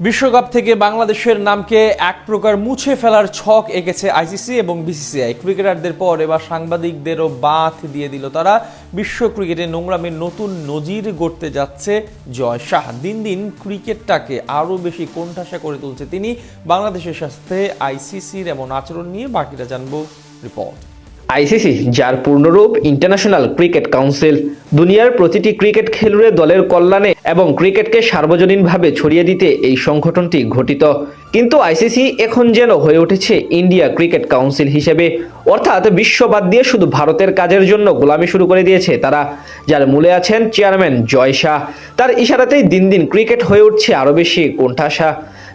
বিশ্বকাপ থেকে বাংলাদেশের নামকে এক প্রকার মুছে ফেলার ছক এঁকেছে আইসিসি এবং বিসিসিআই। ক্রিকেটারদের পর এবার সাংবাদিকদেরও বাঁধ দিয়ে দিল তারা। বিশ্ব ক্রিকেটে নোংরামের নতুন নজির গড়তে যাচ্ছে জয় শাহ। দিন দিন ক্রিকেটটাকে আরও বেশি কোণঠাসা করে তুলছে তিনি। বাংলাদেশের সাথে আইসিসির এমন আচরণ নিয়ে বাকিটা জানবো রিপোর্ট। আইসিসি, যার পূর্ণরূপ ইন্টারন্যাশনাল ক্রিকেট কাউন্সিল, দুনিয়ার প্রতিটি ক্রিকেট খেলুড়ে দলের কল্যাণে এবং ক্রিকেটকে সার্বজনীনভাবে ছড়িয়ে দিতে এই সংগঠনটি গঠিত। কিন্তু আইসিসি এখন যেন হয়ে উঠেছে ইন্ডিয়া ক্রিকেট কাউন্সিল হিসেবে, অর্থাৎ বিশ্ব বাদ দিয়ে শুধু ভারতের কাজের জন্য গোলামি শুরু করে দিয়েছে তারা, যার মূলে আছেন চেয়ারম্যান জয় শাহ। তার ইশারাতেই দিন দিন ক্রিকেট হয়ে উঠছে আরও বেশি কোণঠাসা,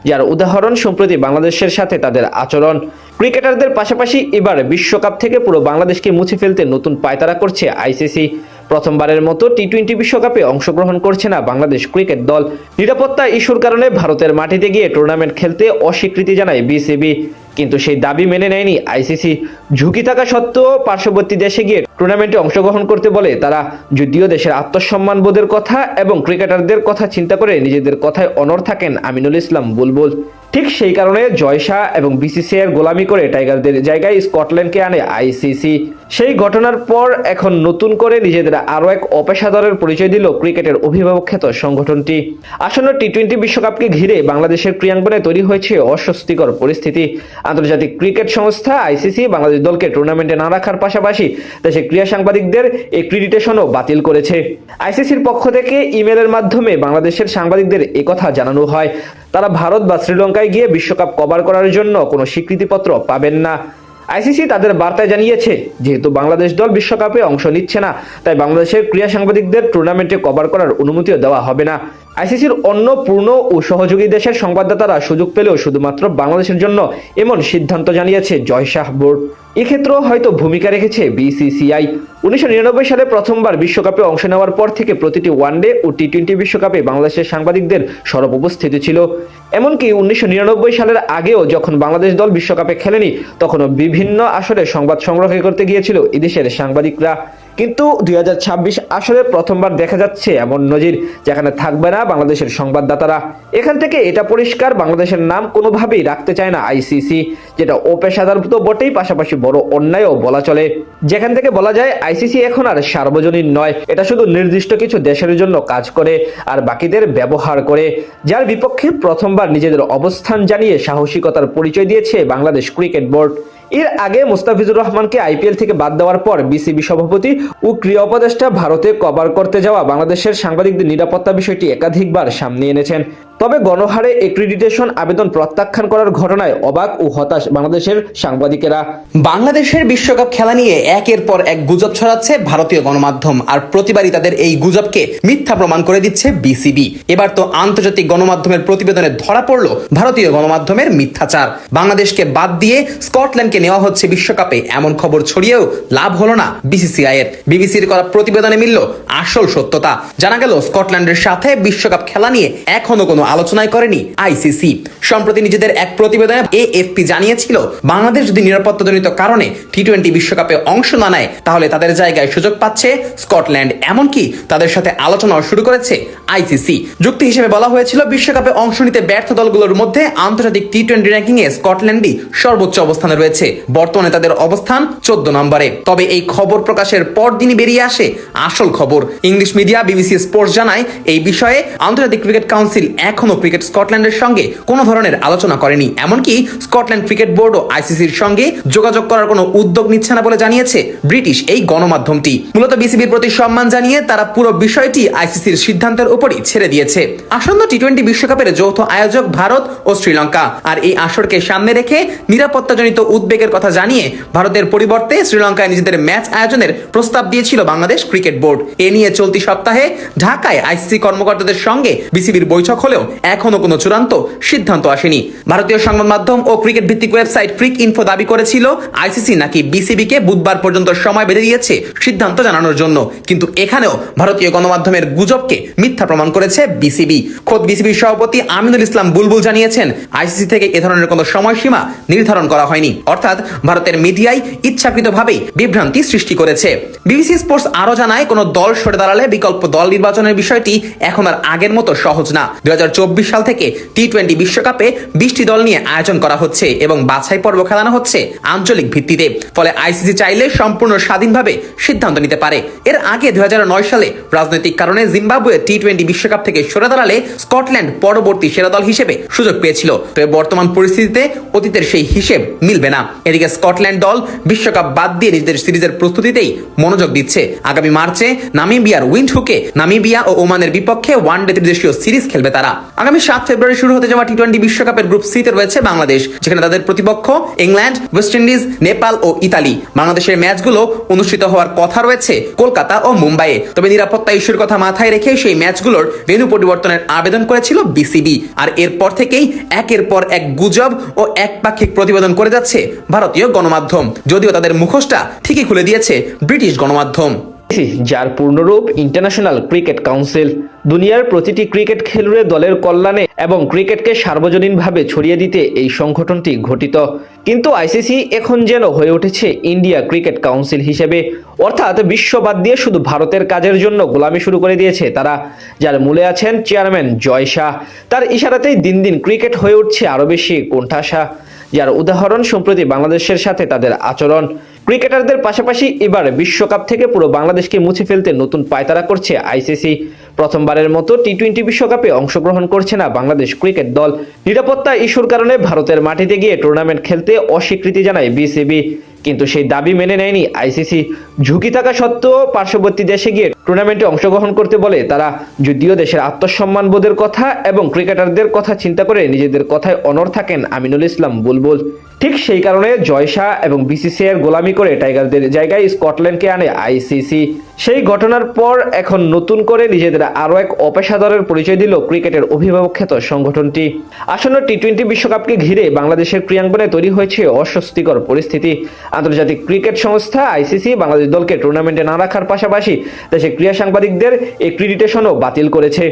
যার উদাহরণ সম্প্রতি বাংলাদেশের সাথে তাদের আচরণ। ক্রিকেটারদের পাশাপাশি এবার বিশ্বকাপ থেকে পুরো বাংলাদেশকে মুছে ফেলতে নতুন পায়তারা করছে আইসিসি। প্রথমবার মতো টি-20 বিশ্বকাপে অংশগ্রহণ করছে না বাংলাদেশ ক্রিকেট দল। নিরাপত্তা ইস্যুর কারণে ভারতের মাটিতে গিয়ে টুর্নামেন্ট খেলতে অস্বীকৃতি জানায় বিসিবি, কিন্তু সেই দাবি মেনে নেয়নি আইসিসি। ঝুঁকি থাকা সত্ত্বেও পার্শ্ববর্তী দেশে গিয়ে টুর্নামেন্টে অংশগ্রহণ করতে বলে তারা, যদিও দেশের আত্মসম্মান বোধের কথা এবং ক্রিকেটারদের কথা চিন্তা করে নিজেদের কথায় অনড় থাকেন আমিনুল ইসলাম বুলবুল। ঠিক সেই কারণে জয় শাহ এবং বিসিসিআইয়ের গোলামি করে টাইগারদের জায়গায় স্কটল্যান্ডকে আনে আইসিসি। সেই ঘটনার পর এখন নতুন করে নিজেদের আরও এক অপেশাদারের পরিচয় দিল ক্রিকেটের অভিভাবক খ্যাত সংগঠনটি। আসন্ন টি-20 বিশ্বকাপকে ঘিরে বাংলাদেশের ক্রীড়াঙ্গনে তৈরি হয়েছে অস্বস্তিকর পরিস্থিতি। আন্তর্জাতিক ক্রিকেট সংস্থা আইসিসি বাংলাদেশ দলকে টুর্নামেন্টে না রাখার পাশাপাশি দেশের ক্রীড়া সাংবাদিকদের এক্রিডিটেশনও বাতিল করেছে। আইসিসির পক্ষ থেকে ইমেলের মাধ্যমে বাংলাদেশের সাংবাদিকদের একথা জানানো হয়, তারা ভারত বা শ্রীলঙ্কায় গিয়ে বিশ্বকাপ কভার করার জন্য কোনো স্বীকৃতিপত্র পাবেন না। আইসিসি তাদের বার্তায় জানিয়েছে, যেহেতু বাংলাদেশ দল বিশ্বকাপে অংশ নিচ্ছে না, তাই বাংলাদেশের ক্রীড়া সাংবাদিকদের টুর্নামেন্টে কভার করার অনুমতিও দেওয়া হবে না। আইসিসির অন্য পূর্ণ ও সহযোগী দেশের সংবাদদাতারা সুযোগ পেলেও শুধুমাত্র বাংলাদেশের জন্য এমন সিদ্ধান্ত জানিয়েছে জয় শাহ বোর্ড। এক্ষেত্রেও হয়তো ভূমিকা রেখেছে বিসিসিআই। 1999 সালে প্রথমবার বিশ্বকাপে অংশ নেওয়ার পর থেকে প্রতিটি ওয়ানডে ও টি-20 বিশ্বকাপে বাংলাদেশের সাংবাদিকদের সরব উপস্থিতি ছিল। এমনকি 1999 সালের আগেও যখন বাংলাদেশ দল বিশ্বকাপে খেলেনি, তখনও বিভিন্ন আসরে সংবাদ সংগ্রহ করতে গিয়েছিল এদেশের সাংবাদিকরা। কিন্তু 2026 আসরে প্রথমবার দেখা যাচ্ছে এমন নজির, যেখানে থাকবে না বাংলাদেশের সংবাদদাতারা। এখান থেকে এটা পরিষ্কার, বাংলাদেশের নাম কোনোভাবেই রাখতে চায় না আইসিসি, যেটা অপেশাদার তো বটেই, পাশাপাশি বড় অন্যায়ও বলা চলে। যেখান থেকে বলা যায় আইসিসি এখন আর সার্বজনীন নয়, এটা শুধু নির্দিষ্ট কিছু দেশের জন্য কাজ করে আর বাকিদের ব্যবহার করে, যার বিপক্ষে প্রথমবার নিজেদের অবস্থান জানিয়ে সাহসিকতার পরিচয় দিয়েছে বাংলাদেশ ক্রিকেট বোর্ড। এর আগে মুস্তাফিজুর রহমানকে আইপিএল থেকে বাদ দেওয়ার পর বিসিবি সভাপতি ও ক্রীড়া উপদেষ্টা ভারতে কভার করতে যাওয়া বাংলাদেশের সাংবাদিকদের নিরাপত্তা বিষয়টি একাধিকবার সামনে এনেছেন। তবে গণহারে এক্রিডিটেশন আবেদন প্রত্যাখ্যান করার ঘটনায় অবাক ও হতাশ বাংলাদেশের সাংবাদিকেরা। বাংলাদেশের বিশ্বকাপ খেলা নিয়ে একের পর এক গুজব ছড়াচ্ছে ভারতীয় গণমাধ্যম, আর প্রতিবারই তাদের এই গুজবকে মিথ্যা প্রমাণ করে দিচ্ছে বিসিবি। এবার তো আন্তর্জাতিক গণমাধ্যমের প্রতিবেদনে ধরা পড়ল ভারতীয় গণমাধ্যমের মিথ্যাচার। বাংলাদেশকে বাদ দিয়ে স্কটল্যান্ডকে নেওয়া হচ্ছে বিশ্বকাপে, এমন খবর ছড়িয়েও লাভ হলো না বিসিসিআই এর। বিবিসির করা প্রতিবেদনে মিলল আসল সত্যতা। জানা গেল স্কটল্যান্ডের সাথে বিশ্বকাপ খেলা নিয়ে এখনো কোনো আলোচনাই করেনি আইসিসি। সম্প্রতি নিজেদের এক প্রতিবেদনে এএফপি জানিয়েছিল, বাংলাদেশ যদি নিরাপত্তাজনিত কারণে টি-20 বিশ্বকাপে অংশ না নেয়, তাহলে তাদের জায়গায় সুযোগ পাচ্ছে স্কটল্যান্ড। এমনকি তাদের সাথে আলোচনাও শুরু করেছে আইসিসি। যুক্তি হিসেবে বলা হয়েছিল, বিশ্বকাপে অংশ নিতে ব্যর্থ দলগুলোর মধ্যে আন্তর্জাতিক টি-20 র্যাঙ্কিং এ স্কটল্যান্ডই সর্বোচ্চ অবস্থানে রয়েছে। বর্তমানে তাদের অবস্থান 14 নম্বরে। তবে এই খবর প্রকাশের পর দিনই বেরিয়ে আসে আসল খবর। ইংলিশ মিডিয়া বিবিসি স্পোর্টস জানায়, এই বিষয়ে আন্তর্জাতিক ক্রিকেট কাউন্সিল এখনো ক্রিকেট স্কটল্যান্ডের সঙ্গে কোনো ধরনের আলোচনা করেনি। এমনকি স্কটল্যান্ড ক্রিকেট বোর্ডও আইসিসির সঙ্গে যোগাযোগ করার কোনো উদ্যোগ নিচ্ছে না বলে জানিয়েছে ব্রিটিশ এই গণমাধ্যমটি। মূলত বিসিবির প্রতি সম্মান জানিয়ে তারা পুরো বিষয়টি আইসিসির সিদ্ধান্তের উপরই ছেড়ে দিয়েছে। আসন্ন টি-20 বিশ্বকাপের যৌথ আয়োজক ভারত ও শ্রীলঙ্কা, আর এই আসরকে সামনে রেখে নিরাপত্তাজনিত উদ্বেগের কথা জানিয়ে ভারতের পরিবর্তে শ্রীলঙ্কায় নিজেদের ম্যাচ আয়োজনের প্রস্তাব দিয়েছিল বাংলাদেশ ক্রিকেট বোর্ড। এ নিয়ে চলতি সপ্তাহে ঢাকায় আইসিসি কর্মকর্তাদের সঙ্গে বিসিবির বৈঠক হলেও এখনো কোনো চূড়ান্ত সিদ্ধান্ত আসেনি। ভারতীয় সংবাদ মাধ্যম ও ক্রিকেট ভিত্তিক ওয়েবসাইট ক্রিক ইনফো দাবি করেছিল, আইসিসি নাকি বিসিবিকে বুধবার পর্যন্ত সময় বেঁধে দিয়েছে সিদ্ধান্ত জানানোর জন্য। কিন্তু এখানেও ভারতীয় গণমাধ্যমের গুজবকে মিথ্যা প্রমাণ করেছে বিসিবি। খোদ বিসিবির সভাপতি আমিনুল ইসলাম বুলবুল জানিয়েছেন, আইসিসি থেকে এ ধরনের কোনো সময়সীমা নির্ধারণ করা হয়নি। অর্থাৎ অর্থাৎ ভারতের মিডিয়ায় ইচ্ছাকৃতভাবে বিভ্রান্তি সৃষ্টি করেছে। বিবিসি স্পোর্টস আরো জানায়, কোনো দল সরে দাঁড়ালে বিকল্প দল নির্বাচনের বিষয়টি এখন আর আগের মতো সহজ না। 2024 সাল থেকে টি-20 বিশ্বকাপে 20টি দল নিয়ে আয়োজন করা হচ্ছে এবং বাছাই পর্ব খেলানো হচ্ছে আঞ্চলিক ভিত্তিতে। ফলে আইসিসি চাইলে সম্পূর্ণ স্বাধীনভাবে সিদ্ধান্ত নিতে পারে। এর আগে 2009 সালে রাজনৈতিক কারণে জিম্বাবুয়ে টি-20 বিশ্বকাপ থেকে সরে দাঁড়ালে স্কটল্যান্ড পরবর্তী সেরা দল হিসেবে সুযোগ পেয়েছিল। তবে বর্তমান পরিস্থিতিতে অতীতের সেই হিসেব মিলবে না। এদিকে স্কটল্যান্ড দল বিশ্বকাপ বাদ দিয়ে নিজেদের সিরিজের প্রস্তুতিতেই মনোযোগ দিচ্ছে। আগামী মার্চে নামিবিয়ার উইন্ডহুকে নামিবিয়া ও ওমানের বিপক্ষে ওয়ানডে ত্রিদেশীয় সিরিজ খেলবে তারা। আগামী 7 ফেব্রুয়ারি শুরু হতে যাওয়া টি-20 বিশ্বকাপের গ্রুপ সি তে রয়েছে বাংলাদেশ, যেখানে তাদের প্রতিপক্ষ ইংল্যান্ড, ওয়েস্ট ইন্ডিজ, নেপাল ও ইতালি। বাংলাদেশের ম্যাচগুলো অনুষ্ঠিত হওয়ার কথা রয়েছে কলকাতা ও মুম্বাইয়ে। তবে নিরাপত্তা ইস্যুর কথা মাথায় রেখে সেই ম্যাচগুলোর ভেন্যু পরিবর্তনের আবেদন করেছিল বিসিবি। আর এরপর থেকেই একের পর এক গুজব ও একপাক্ষিক প্রতিবেদন করে যাচ্ছে ভারতীয় গণমাধ্যম, যদিও তাদের মুখোশটা ঠিকই খুলে দিয়েছে ব্রিটিশ গণমাধ্যম। যার পূর্ণরূপ ইন্টারন্যাশনাল ক্রিকেট কাউন্সিল, দুনিয়ার প্রতিটি ক্রিকেট খেলুড়ে দলের কল্যাণে এবং ক্রিকেটকে সার্বজনীনভাবে ছড়িয়ে দিতে এই সংগঠনটি গঠিত। কিন্তু আইসিসি এখন যেন হয়ে উঠেছে ইন্ডিয়া ক্রিকেট কাউন্সিল হিসেবে, অর্থাৎ বিশ্ব বাদ দিয়ে শুধু ভারতের কাজের জন্য গোলামি শুরু করে দিয়েছে তারা। যার মূলে আছেন চেয়ারম্যান জয় শাহ। তার ইশারাতেই দিন দিন ক্রিকেট হয়ে উঠছে আরো বেশি কোণঠাসা, যার উদাহরণ সম্প্রতি বাংলাদেশের সাথে তাদের আচরণ। ক্রিকেটারদের পাশাপাশি এবার বিশ্বকাপ থেকে পুরো বাংলাদেশকে মুছে ফেলতে নতুন পায়তারা করছে আইসিসি। প্রথমবারের মতো টি-20 বিশ্বকাপে অংশগ্রহণ করছে না বাংলাদেশ ক্রিকেট দল। নিরাপত্তা ইস্যুর কারণে ভারতের মাটিতে গিয়ে টুর্নামেন্ট খেলতে অস্বীকৃতি জানায় বিসিবি, কিন্তু সেই দাবি মেনে নেয়নি আইসিসি। ঝুঁকি থাকা সত্ত্বেও পার্শ্ববর্তী দেশে গিয়ে টুর্নামেন্টে অংশগ্রহণ করতে বলে তারা, যদিও দেশের আত্মসম্মান বোধের কথা এবং ক্রিকেটারদের কথা চিন্তা করে নিজেদের কথায় অনড় থাকেন আমিনুল ইসলাম বুলবুল। ঠিক সেই কারণে জয় শাহ এবং বিসিসিআইয়ের গোলামি করে টাইগারদের জায়গায় স্কটল্যান্ডকে আনে আইসিসি। সেই ঘটনার পর এখন নতুন করে নিজেদের আরো এক অপেশাদারের পরিচয় দিল ক্রিকেটের অভিভাবক খ্যাত সংগঠনটি। আসন্ন টি-20 বিশ্বকাপকে ঘিরে বাংলাদেশের ক্রীড়াঙ্গনে তৈরি হয়েছে অস্বস্তিকর পরিস্থিতি। আন্তর্জাতিক ক্রিকেট সংস্থা আইসিসি বাংলাদেশ দলকে টুর্নামেন্টে না রাখার পাশাপাশি দেশে ক্রীড়া সাংবাদিকদের এক্রিডিটেশনও বাতিল করেছে।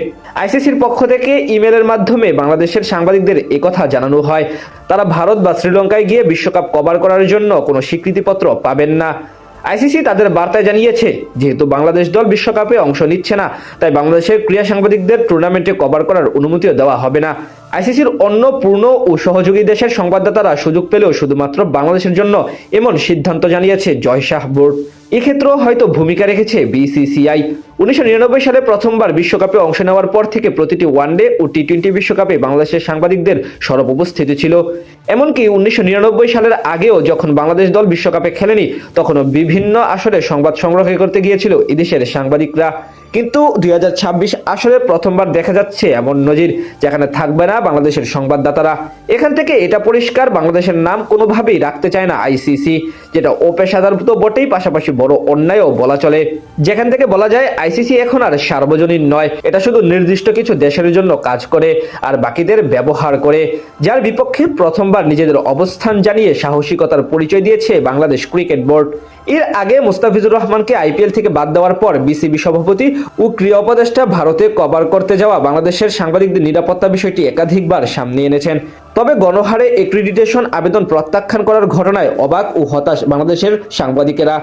আইসিসির পক্ষ থেকে ইমেলের মাধ্যমে বাংলাদেশের সাংবাদিকদের একথা জানানো হয়, তারা ভারত বা শ্রীলঙ্কায় গিয়ে বিশ্বকাপ কভার করার জন্য কোনো স্বীকৃতিপত্র পাবেন না। আইসিসি তাদের বার্তায় জানিয়েছে, যেহেতু বাংলাদেশ দল বিশ্বকাপে অংশ নিচ্ছে না, তাই বাংলাদেশের ক্রীড়া সাংবাদিকদের টুর্নামেন্টে কভার করার অনুমতিও দেওয়া হবে না। আইসিসির অন্য পূর্ণ ও সহযোগী দেশের সংবাদদাতারা সুযোগ পেলেও শুধুমাত্র বাংলাদেশের জন্য এমন সিদ্ধান্ত জানিয়েছে জয় শাহ বোর্ড। এক্ষেত্রেও হয়তো ভূমিকা রেখেছে বিসিসিআই। 1999 সালে প্রথমবার বিশ্বকাপে অংশ নেওয়ার পর থেকে প্রতিটি ওয়ানডে ও টি-20 বিশ্বকাপে বাংলাদেশের সাংবাদিকদের সরব উপস্থিতি ছিল। এমনকি 1999 সালের আগেও যখন বাংলাদেশ দল বিশ্বকাপে খেলেনি, তখনও বিভিন্ন আসরে সংবাদ সংগ্রহ করতে গিয়েছিল এদেশের সাংবাদিকরা। কিন্তু 2026 আসরে প্রথমবার দেখা যাচ্ছে এমন নজির, যেখানে থাকবে না বাংলাদেশের সংবাদদাতারা। এখান থেকে এটা পরিষ্কার, বাংলাদেশের নাম কোনোভাবেই রাখতে চায় না আইসিসি, যেটা অপেশাদার তো বটেই, পাশাপাশি বড় অন্যায়ও বলা চলে। যেখান থেকে বলা যায় আইসিসি এখন আর সার্বজনীন নয়, এটা শুধু নির্দিষ্ট কিছু দেশের জন্য কাজ করে আর বাকিদের ব্যবহার করে। যার বিপক্ষে প্রথমবার নিজেদের অবস্থান জানিয়ে সাহসিকতার পরিচয় দিয়েছে বাংলাদেশ ক্রিকেট বোর্ড। এর আগে মুস্তাফিজুর রহমানকে আইপিএল থেকে বাদ দেওয়ার পর বিসিবি সভাপতি ও ক্রীড়া উপদেষ্টা ভারতে কভার করতে যাওয়া বাংলাদেশের সাংবাদিকদের নিরাপত্তা বিষয়টি একাধিকবার সামনে এনেছেন। তবে গণহারে এক্রিডিটেশন আবেদন প্রত্যাখ্যান করার ঘটনায় অবাক ও হতাশ বাংলাদেশের সাংবাদিকেরা।